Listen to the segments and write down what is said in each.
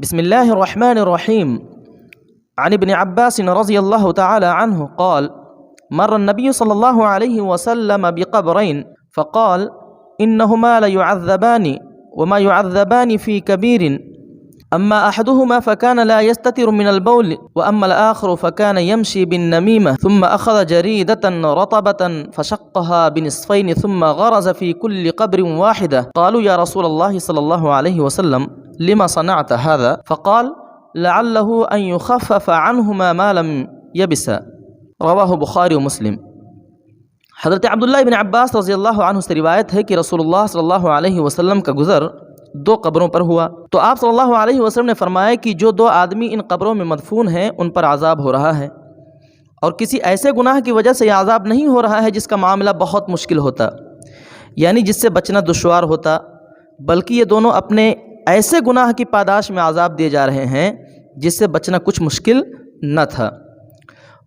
بسم الله الرحمن الرحيم. عن ابن عباس رضي الله تعالى عنه قال: مر النبي صلى الله عليه وسلم بقبرين فقال: إنهما ليعذبان وما يعذبان في كبير، أما أحدهما فكان لا يستتر من البول، وأما الآخر فكان يمشي بالنميمة، ثم أخذ جريدة رطبة فشقها بنصفين ثم غرز في كل قبر واحدة. قالوا: يا رسول الله صلى الله عليه وسلم لما صنعت هذا؟ فقال: لعله أن يخفف عنهما ما لم يبس. رواہ بخاری و مسلم۔ حضرت عبداللہ ابن عباس رضی اللہ عنہ سے روایت ہے کہ رسول اللہ صلی اللہ علیہ وسلم کا گزر دو قبروں پر ہوا، تو آپ صلی اللہ علیہ وسلم نے فرمایا کہ جو دو آدمی ان قبروں میں مدفون ہیں ان پر عذاب ہو رہا ہے، اور کسی ایسے گناہ کی وجہ سے یہ عذاب نہیں ہو رہا ہے جس کا معاملہ بہت مشکل ہوتا، یعنی جس سے بچنا دشوار ہوتا، بلکہ یہ دونوں اپنے ایسے گناہ کی پاداش میں عذاب دیے جا رہے ہیں جس سے بچنا کچھ مشکل نہ تھا۔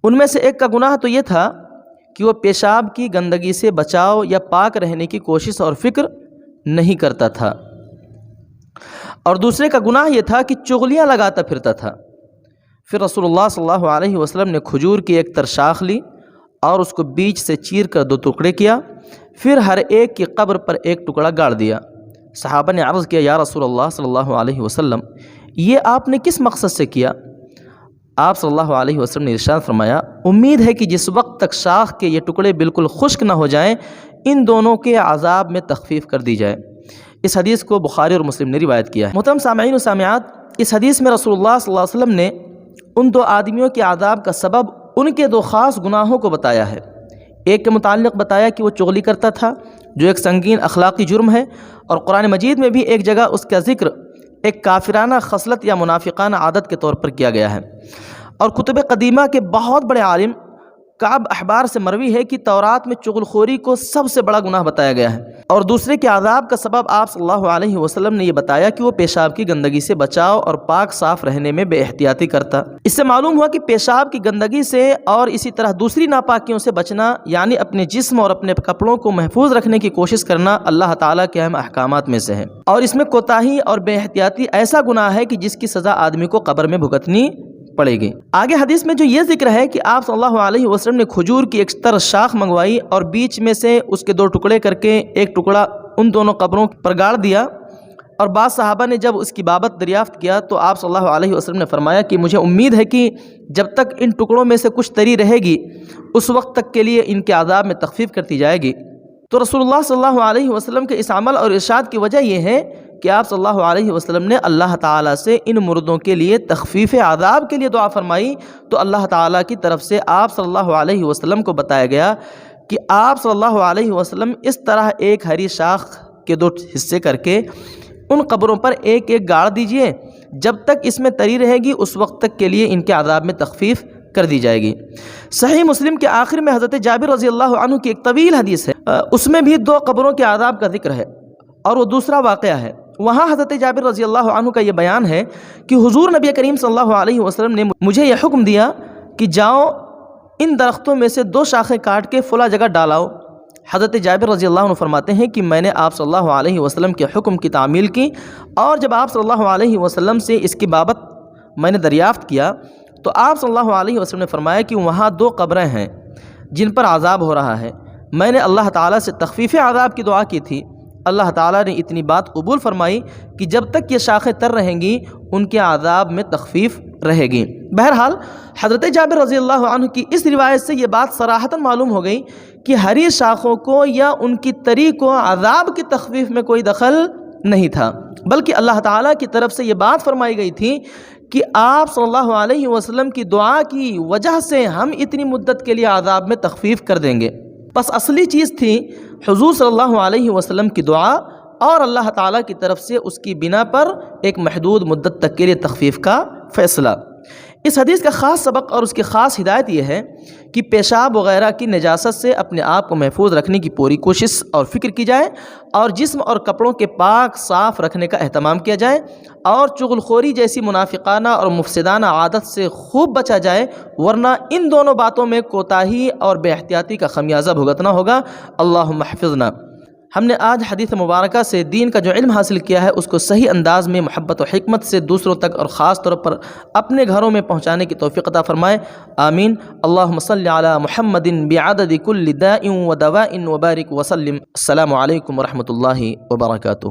ان میں سے ایک کا گناہ تو یہ تھا کہ وہ پیشاب کی گندگی سے بچاؤ یا پاک رہنے کی کوشش اور فکر نہیں کرتا تھا، اور دوسرے کا گناہ یہ تھا کہ چغلیاں لگاتا پھرتا تھا۔ پھر رسول اللہ صلی اللہ علیہ وسلم نے کھجور کی ایک ترشاخ لی اور اس کو بیچ سے چیر کر دو ٹکڑے کیا، پھر ہر ایک کی قبر پر ایک ٹکڑا گاڑ دیا۔ صحابہ نے عرض کیا: یا رسول اللہ صلی اللہ علیہ وسلم، یہ آپ نے کس مقصد سے کیا؟ آپ صلی اللہ علیہ وسلم نے ارشاد فرمایا: امید ہے کہ جس وقت تک شاخ کے یہ ٹکڑے بالکل خشک نہ ہو جائیں ان دونوں کے عذاب میں تخفیف کر دی جائے۔ اس حدیث کو بخاری اور مسلم نے روایت کیا ہے۔ محترم سامعین و سامعات، اس حدیث میں رسول اللہ صلی اللہ علیہ وسلم نے ان دو آدمیوں کے عذاب کا سبب ان کے دو خاص گناہوں کو بتایا ہے۔ ایک کے متعلق بتایا کہ وہ چغلی کرتا تھا، جو ایک سنگین اخلاقی جرم ہے، اور قرآن مجید میں بھی ایک جگہ اس کا ذکر ایک کافرانہ خصلت یا منافقانہ عادت کے طور پر کیا گیا ہے۔ اور کتب قدیمہ کے بہت بڑے عالم کعب احبار سے مروی ہے کہ تورات میں چغل خوری کو سب سے بڑا گناہ بتایا گیا ہے، اور دوسرے کے عذاب کا سبب آپ صلی اللہ علیہ وسلم نے یہ بتایا کہ وہ پیشاب کی گندگی سے بچاؤ اور پاک صاف رہنے میں بے احتیاطی کرتا۔ اس سے معلوم ہوا کہ پیشاب کی گندگی سے اور اسی طرح دوسری ناپاکیوں سے بچنا، یعنی اپنے جسم اور اپنے کپڑوں کو محفوظ رکھنے کی کوشش کرنا اللہ تعالیٰ کے اہم احکامات میں سے ہے، اور اس میں کوتاہی اور بے احتیاطی ایسا گناہ ہے کہ جس کی سزا آدمی کو قبر میں بھگتنی پڑے گی۔ آگے حدیث میں جو یہ ذکر ہے کہ آپ صلی اللہ علیہ وسلم نے کھجور کی ایک تر شاخ منگوائی اور بیچ میں سے اس کے دو ٹکڑے کر کے ایک ٹکڑا ان دونوں قبروں پر گاڑ دیا، اور بعض صحابہ نے جب اس کی بابت دریافت کیا تو آپ صلی اللہ علیہ وسلم نے فرمایا کہ مجھے امید ہے کہ جب تک ان ٹکڑوں میں سے کچھ تری رہے گی اس وقت تک کے لیے ان کے عذاب میں تخفیف کرتی جائے گی۔ تو رسول اللہ صلی اللہ علیہ وسلم کے اس عمل اور ارشاد کی وجہ یہ ہے کہ آپ صلی اللہ علیہ وسلم نے اللہ تعالیٰ سے ان مردوں کے لیے تخفیف عذاب کے لیے دعا فرمائی، تو اللہ تعالیٰ کی طرف سے آپ صلی اللہ علیہ وسلم کو بتایا گیا کہ آپ صلی اللہ علیہ وسلم اس طرح ایک ہری شاخ کے دو حصے کر کے ان قبروں پر ایک ایک گاڑ دیجئے، جب تک اس میں تری رہے گی اس وقت تک کے لیے ان کے عذاب میں تخفیف کر دی جائے گی۔ صحیح مسلم کے آخر میں حضرت جابر رضی اللہ عنہ کی ایک طویل حدیث ہے، اس میں بھی دو قبروں کے عذاب کا ذکر ہے، اور وہ دوسرا واقعہ ہے۔ وہاں حضرت جابر رضی اللہ عنہ کا یہ بیان ہے کہ حضور نبی کریم صلی اللہ علیہ وسلم نے مجھے یہ حکم دیا کہ جاؤ ان درختوں میں سے دو شاخیں کاٹ کے فلاں جگہ ڈالاؤ۔ حضرت جابر رضی اللہ عنہ فرماتے ہیں کہ میں نے آپ صلی اللہ علیہ وسلم کے حکم کی تعمیل کی، اور جب آپ صلی اللہ علیہ وسلم سے اس کی بابت میں نے دریافت کیا تو آپ صلی اللہ علیہ وسلم نے فرمایا کہ وہاں دو قبریں ہیں جن پر عذاب ہو رہا ہے۔ میں نے اللہ تعالیٰ سے تخفیف عذاب کی دعا کی تھی، اللہ تعالیٰ نے اتنی بات قبول فرمائی کہ جب تک یہ شاخیں تر رہیں گی ان کے عذاب میں تخفیف رہے گی۔ بہرحال حضرت جابر رضی اللہ عنہ کی اس روایت سے یہ بات صراحتاً معلوم ہو گئی کہ ہری شاخوں کو یا ان کی تری کو عذاب کی تخفیف میں کوئی دخل نہیں تھا، بلکہ اللہ تعالیٰ کی طرف سے یہ بات فرمائی گئی تھی کہ آپ صلی اللہ علیہ وسلم کی دعا کی وجہ سے ہم اتنی مدت کے لیے عذاب میں تخفیف کر دیں گے۔ بس اصلی چیز تھی حضور صلی اللہ علیہ وسلم کی دعا اور اللہ تعالیٰ کی طرف سے اس کی بنا پر ایک محدود مدت تک کے لیے تخفیف کا فیصلہ۔ اس حدیث کا خاص سبق اور اس کی خاص ہدایت یہ ہے کہ پیشاب وغیرہ کی نجاست سے اپنے آپ کو محفوظ رکھنے کی پوری کوشش اور فکر کی جائے، اور جسم اور کپڑوں کے پاک صاف رکھنے کا اہتمام کیا جائے، اور چغل خوری جیسی منافقانہ اور مفسدانہ عادت سے خوب بچا جائے، ورنہ ان دونوں باتوں میں کوتاہی اور بے احتیاطی کا خمیازہ بھگتنا ہوگا۔ اللہم احفظنا۔ ہم نے آج حدیث مبارکہ سے دین کا جو علم حاصل کیا ہے اس کو صحیح انداز میں محبت و حکمت سے دوسروں تک اور خاص طور پر اپنے گھروں میں پہنچانے کی توفیق عطا فرمائے، آمین۔ اللہم صلی علی محمد بعدد کل داء و دواء وبارک وسلم۔ السلام علیکم ورحمۃ اللہ وبرکاتہ۔